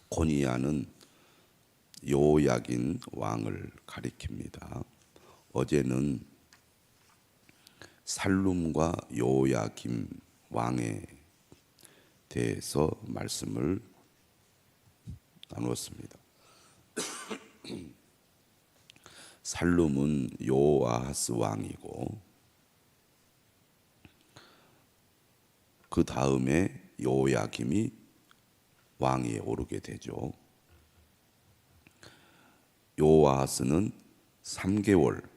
고니야는 요야긴 왕을 가리킵니다. 어제는 살룸과 요야김 왕에 대해서 말씀을 나누었습니다. 살룸은 요아하스 왕이고 그 다음에 요야김이 왕위에 오르게 되죠. 요아하스는 3개월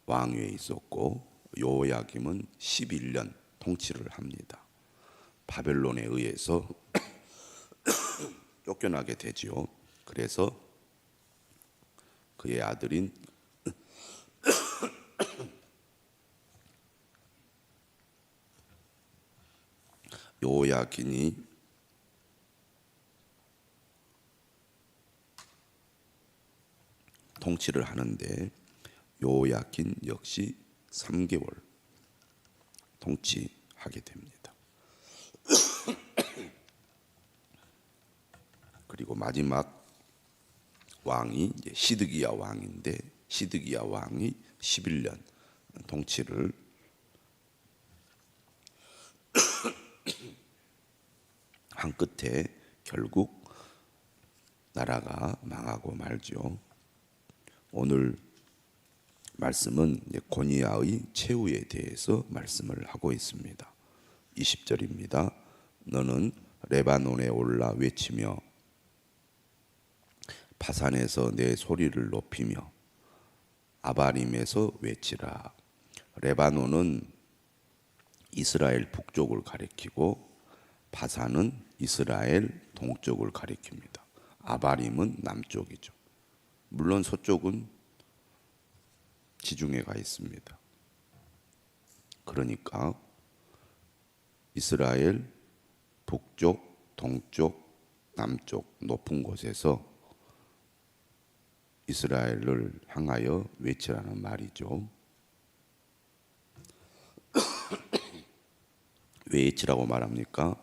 왕위에 있었고 요야김은 11년 통치를 합니다. 바벨론에 의해서 쫓겨나게 되지요. 그래서 그의 아들인 요야긴이 통치를 하는데 요야긴 역시 3개월 통치하게 됩니다. 그리고 마지막 왕이 이제 시드기야 왕인데 시드기야 왕이 11년 통치를 한 끝에 결국 나라가 망하고 말죠. 오늘 말씀은 고니야의 최후에 대해서 말씀을 하고 있습니다. 20절입니다. 너는 레바논에 올라 외치며 바산에서 내 소리를 높이며 아바림에서 외치라. 레바논은 이스라엘 북쪽을 가리키고 바산은 이스라엘 동쪽을 가리킵니다. 아바림은 남쪽이죠. 물론 서쪽은 지중해가 있습니다. 그러니까 이스라엘 북쪽, 동쪽, 남쪽 높은 곳에서 이스라엘을 향하여 외치라는 말이죠. 왜 외치라고 말합니까?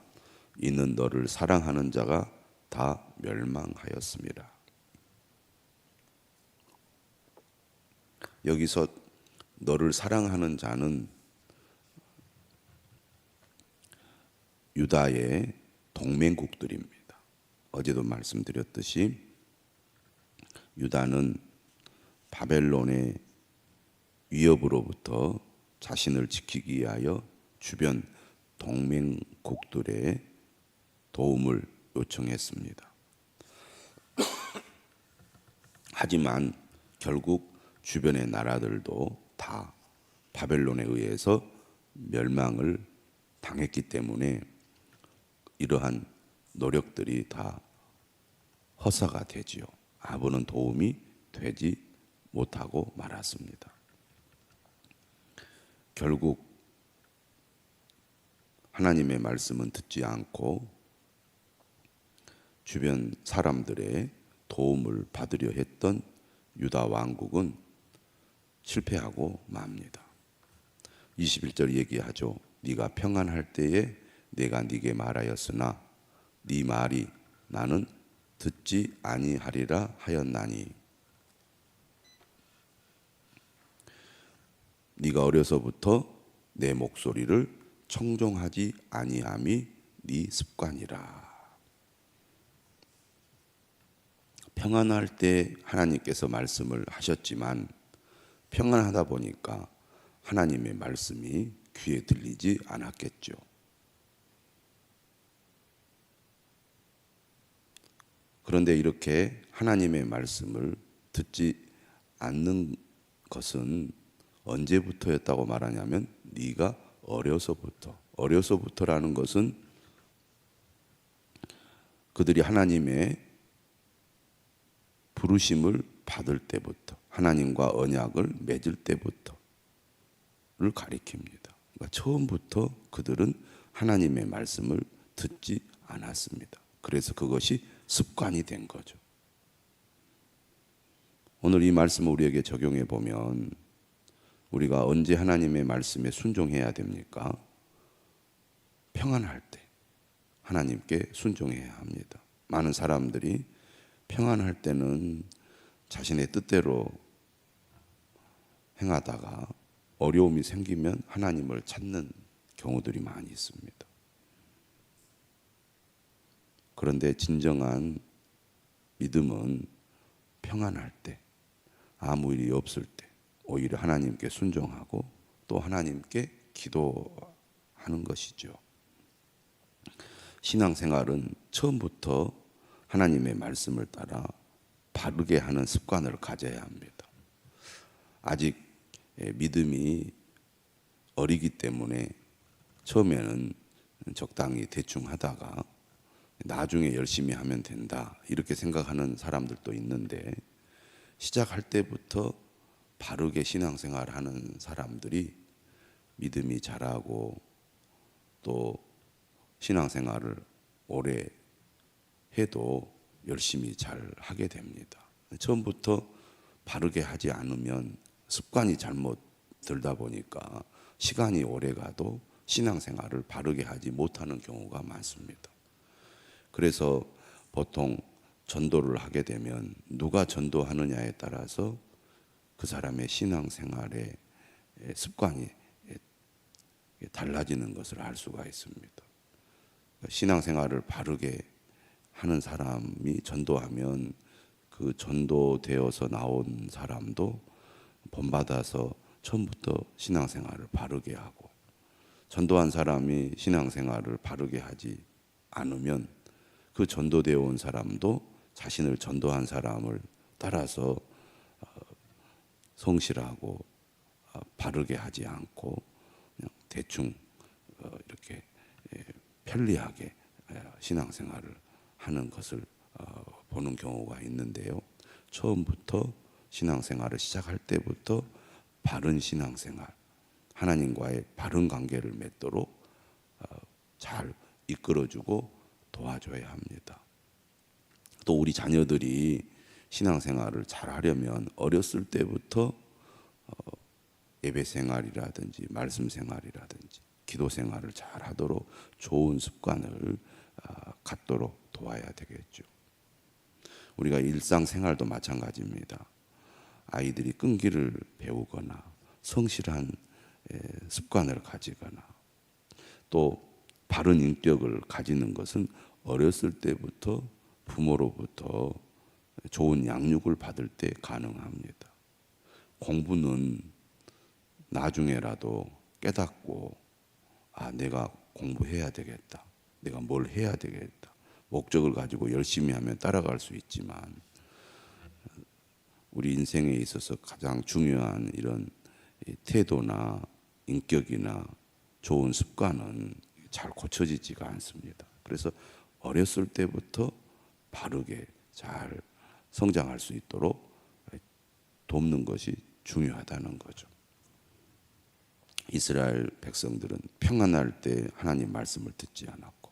이는 너를 사랑하는 자가 다 멸망하였습니다. 여기서 너를 사랑하는 자는 유다의 동맹국들입니다. 어제도 말씀드렸듯이 유다는 바벨론의 위협으로부터 자신을 지키기 위하여 주변 동맹국들의 도움을 요청했습니다. 하지만 결국 주변의 나라들도 다 바벨론에 의해서 멸망을 당했기 때문에 이러한 노력들이 다 허사가 되지요. 아무런 도움이 되지 못하고 말았습니다. 결국 하나님의 말씀은 듣지 않고 주변 사람들의 도움을 받으려 했던 유다 왕국은 실패하고 맙니다. 21절 얘기하죠. 네가 평안할 때에 내가 네게 말하였으나 네 말이 나는 듣지 아니하리라 하였나니. 네가 어려서부터 내 목소리를 청종하지 아니함이 네 습관이라. 평안할 때 하나님께서 말씀을 하셨지만 평안하다 보니까 하나님의 말씀이 귀에 들리지 않았겠죠. 그런데 이렇게 하나님의 말씀을 듣지 않는 것은 언제부터였다고 말하냐면 네가 어려서부터라는 것은 그들이 하나님의 부르심을 받을 때부터 하나님과 언약을 맺을 때부터를 가리킵니다. 그러니까 처음부터 그들은 하나님의 말씀을 듣지 않았습니다. 그래서 그것이 습관이 된 거죠. 오늘 이 말씀을 우리에게 적용해 보면 우리가 언제 하나님의 말씀에 순종해야 됩니까? 평안할 때 하나님께 순종해야 합니다. 많은 사람들이 평안할 때는 자신의 뜻대로 행하다가 어려움이 생기면 하나님을 찾는 경우들이 많이 있습니다. 그런데 진정한 믿음은 평안할 때, 아무 일이 없을 때 오히려 하나님께 순종하고 또 하나님께 기도하는 것이죠. 신앙생활은 처음부터 하나님의 말씀을 따라 바르게 하는 습관을 가져야 합니다. 아직 믿음이 어리기 때문에 처음에는 적당히 대충 하다가 나중에 열심히 하면 된다 이렇게 생각하는 사람들도 있는데, 시작할 때부터 바르게 신앙생활을 하는 사람들이 믿음이 자라고 또 신앙생활을 오래 해도 열심히 잘 하게 됩니다. 처음부터 바르게 하지 않으면 습관이 잘못 들다 보니까 시간이 오래 가도 신앙생활을 바르게 하지 못하는 경우가 많습니다. 그래서 보통 전도를 하게 되면 누가 전도하느냐에 따라서 그 사람의 신앙생활의 습관이 달라지는 것을 알 수가 있습니다. 신앙생활을 바르게 하는 사람이 전도하면 그 전도되어서 나온 사람도 본받아서 처음부터 신앙생활을 바르게 하고, 전도한 사람이 신앙생활을 바르게 하지 않으면 그 전도되어 온 사람도 자신을 전도한 사람을 따라서 성실하고 바르게 하지 않고 그냥 대충 이렇게 편리하게 신앙생활을 하는 것을 보는 경우가 있는데요. 처음부터 신앙생활을 시작할 때부터 바른 신앙생활, 하나님과의 바른 관계를 맺도록 잘 이끌어주고 도와줘야 합니다. 또 우리 자녀들이 신앙생활을 잘 하려면 어렸을 때부터 예배 생활이라든지 말씀 생활이라든지 기도 생활을 잘 하도록 좋은 습관을 갖도록 도와야 되겠죠. 우리가 일상생활도 마찬가지입니다. 아이들이 끈기를 배우거나 성실한 습관을 가지거나 또 바른 인격을 가지는 것은 어렸을 때부터 부모로부터 좋은 양육을 받을 때 가능합니다. 공부는 나중에라도 깨닫고 내가 공부해야 되겠다, 내가 뭘 해야 되겠다, 목적을 가지고 열심히 하면 따라갈 수 있지만 우리 인생에 있어서 가장 중요한 이런 태도나 인격이나 좋은 습관은 잘 고쳐지지가 않습니다. 그래서 어렸을 때부터 바르게 잘 성장할 수 있도록 돕는 것이 중요하다는 거죠. 이스라엘 백성들은 평안할 때 하나님 말씀을 듣지 않았고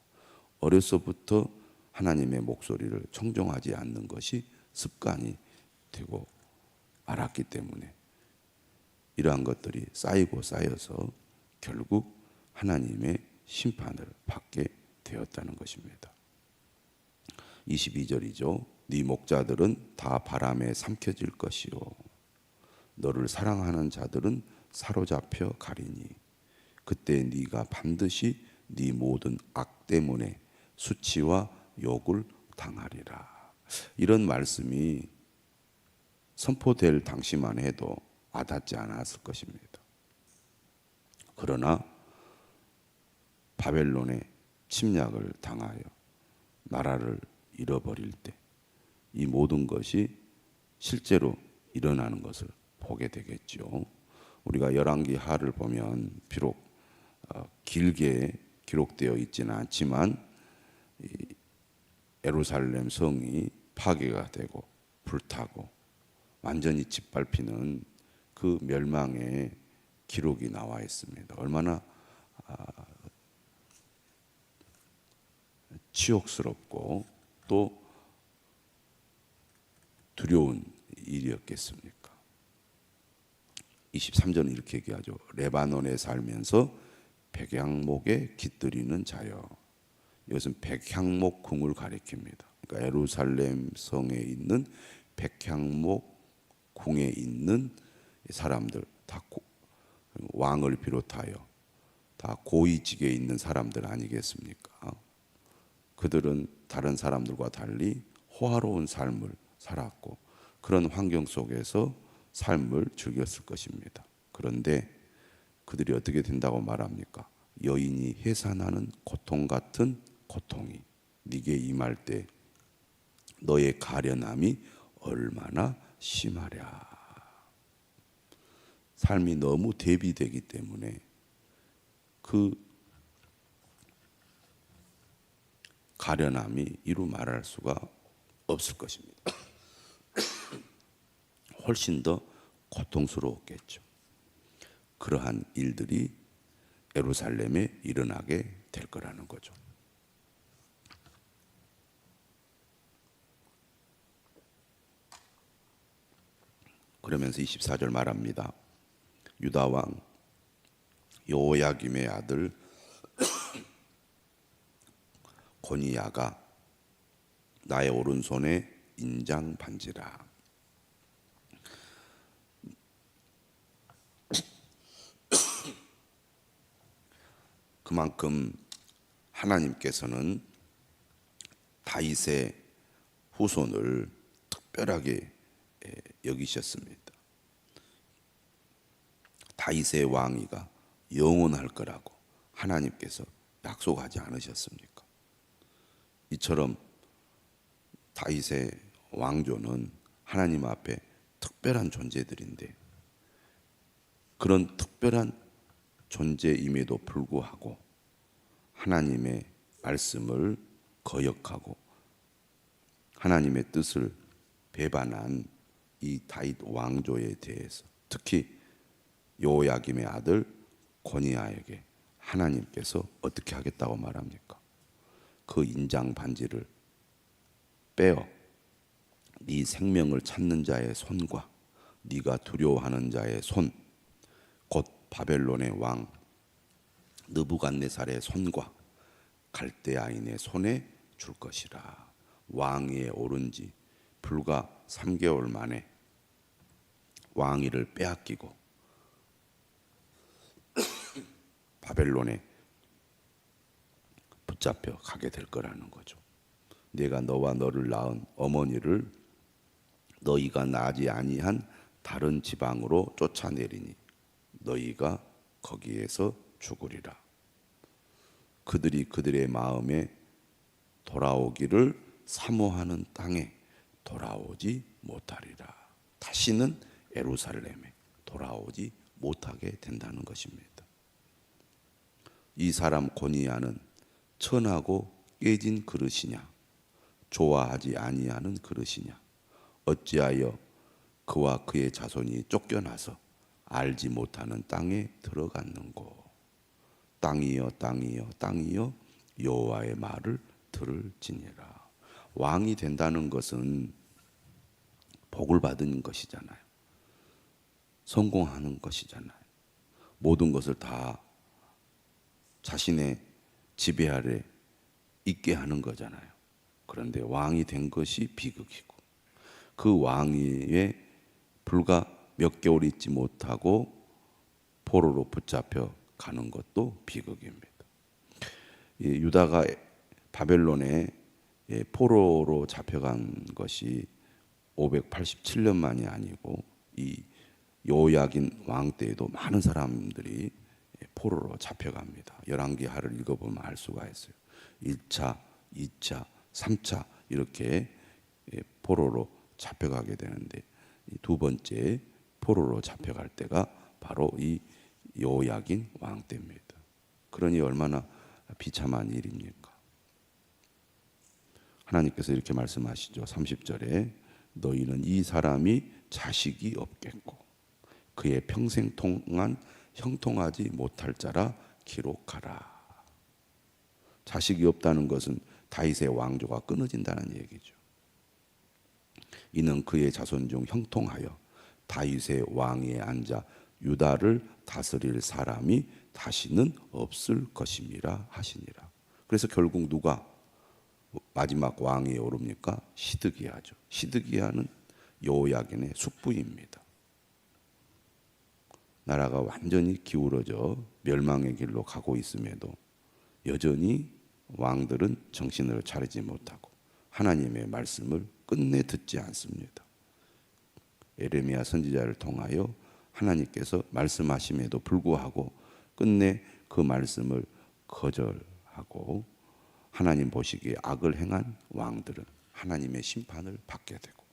어려서부터 하나님의 목소리를 청종하지 않는 것이 습관이 되고 말았기 때문에 이러한 것들이 쌓이고 쌓여서 결국 하나님의 심판을 받게 되었다는 것입니다. 22절이죠. 네 목자들은 다 바람에 삼켜질 것이요 너를 사랑하는 자들은 사로잡혀 가리니 그때 네가 반드시 네 모든 악 때문에 수치와 욕을 당하리라. 이런 말씀이 선포될 당시만 해도 와닿지 않았을 것입니다. 그러나 바벨론의 침략을 당하여 나라를 잃어버릴 때 이 모든 것이 실제로 일어나는 것을 보게 되겠죠. 우리가 열왕기하를 보면 비록 길게 기록되어 있지는 않지만 예루살렘 성이 파괴가 되고 불타고 완전히 짓밟히는 그 멸망의 기록이 나와 있습니다. 얼마나 치욕스럽고 또 두려운 일이었겠습니까? 23절은 이렇게 얘기하죠. 레바논에 살면서 백향목에 깃들이는 자여. 이것은 백향목 궁을 가리킵니다. 그러니까 예루살렘 성에 있는 백향목 궁에 있는 사람들, 다 왕을 비롯하여 다 고위직에 있는 사람들 아니겠습니까? 그들은 다른 사람들과 달리 호화로운 삶을 살았고 그런 환경 속에서 삶을 즐겼을 것입니다. 그런데 그들이 어떻게 된다고 말합니까? 여인이 해산하는 고통 같은 고통이 네게 임할 때 너의 가련함이 얼마나 심하랴. 삶이 너무 대비되기 때문에 그 가련함이 이루 말할 수가 없을 것입니다. 훨씬 더 고통스러웠겠죠. 그러한 일들이 예루살렘에 일어나게 될 거라는 거죠. 그러면서 24절 말합니다. 유다 왕 여호야김의 아들 고니야가 나의 오른손에 인장 반지라. 그만큼 하나님께서는 다윗의 후손을 특별하게 여기셨습니다. 다윗의 왕위가 영원할 거라고 하나님께서 약속하지 않으셨습니까? 이처럼 다윗의 왕조는 하나님 앞에 특별한 존재들인데 그런 특별한 존재임에도 불구하고 하나님의 말씀을 거역하고 하나님의 뜻을 배반한 이 다윗 왕조에 대해서 특히 여호야김의 아들 고니야에게 하나님께서 어떻게 하겠다고 말합니까? 그 인장 반지를 빼어 네 생명을 찾는 자의 손과 네가 두려워하는 자의 손, 곧 바벨론의 왕 느부갓네살의 손과 갈대아인의 손에 줄 것이라. 왕위에 오른 지 불과 3개월 만에 왕위를 빼앗기고 바벨론에 붙잡혀 가게 될 거라는 거죠. 내가 너와 너를 낳은 어머니를 너희가 나지 아니한 다른 지방으로 쫓아내리니 너희가 거기에서 죽으리라. 그들이 그들의 마음에 돌아오기를 사모하는 땅에 돌아오지 못하리라. 다시는 예루살렘에 돌아오지 못하게 된다는 것입니다. 이 사람 고니야는 천하고 깨진 그릇이냐, 좋아하지 아니하는 그릇이냐, 어찌하여 그와 그의 자손이 쫓겨나서 알지 못하는 땅에 들어갔는고. 땅이여 땅이여 땅이여 여호와의 말을 들을지니라. 왕이 된다는 것은 복을 받은 것이잖아요. 성공하는 것이잖아요. 모든 것을 다 자신의 지배 아래 있게 하는 거잖아요. 그런데 왕이 된 것이 비극이고 그 왕위에 불과 몇 개월 있지 못하고 포로로 붙잡혀 가는 것도 비극입니다. 유다가 바벨론에 포로로 잡혀간 것이 587년 만이 아니고 이 여호야긴 왕 때에도 많은 사람들이 포로로 잡혀갑니다. 열왕기하를 읽어보면 알 수가 있어요. 1차, 2차, 3차 이렇게 포로로 잡혀가게 되는데 두 번째 포로로 잡혀갈 때가 바로 이 여호야긴 왕 때입니다. 그러니 얼마나 비참한 일입니까? 하나님께서 이렇게 말씀하시죠. 30절에 너희는 이 사람이 자식이 없겠고 그의 평생 동안 형통하지 못할 자라 기록하라. 자식이 없다는 것은 다윗의 왕조가 끊어진다는 얘기죠. 이는 그의 자손 중 형통하여 다윗의 왕위에 앉아 유다를 다스릴 사람이 다시는 없을 것임이라 하시니라. 그래서 결국 누가 마지막 왕이 오릅니까? 시드기야죠. 시드기야는 여호야긴의 숙부입니다. 나라가 완전히 기울어져 멸망의 길로 가고 있음에도 여전히 왕들은 정신을 차리지 못하고 하나님의 말씀을 끝내 듣지 않습니다. 에레미야 선지자를 통하여 하나님께서 말씀하심에도 불구하고 끝내 그 말씀을 거절하고 하나님 보시기에 악을 행한 왕들은 하나님의 심판을 받게 되고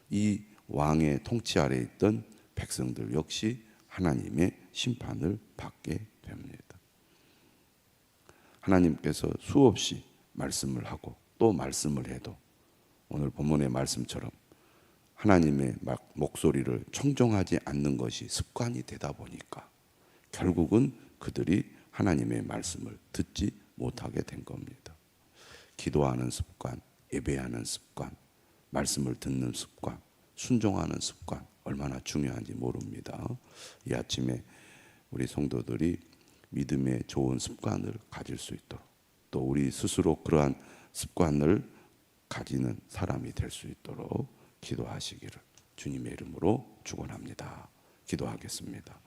이 왕의 통치 아래 있던 백성들 역시 하나님의 심판을 받게 됩니다. 하나님께서 수없이 말씀을 하고 또 말씀을 해도 오늘 본문의 말씀처럼 하나님의 목소리를 청종하지 않는 것이 습관이 되다 보니까 결국은 그들이 하나님의 말씀을 듣지 못하게 된 겁니다. 기도하는 습관, 예배하는 습관, 말씀을 듣는 습관, 순종하는 습관 얼마나 중요한지 모릅니다. 이 아침에 우리 성도들이 믿음의 좋은 습관을 가질 수 있도록 또 우리 스스로 그러한 습관을 가지는 사람이 될 수 있도록 기도하시기를 주님의 이름으로 축원합니다. 기도하겠습니다.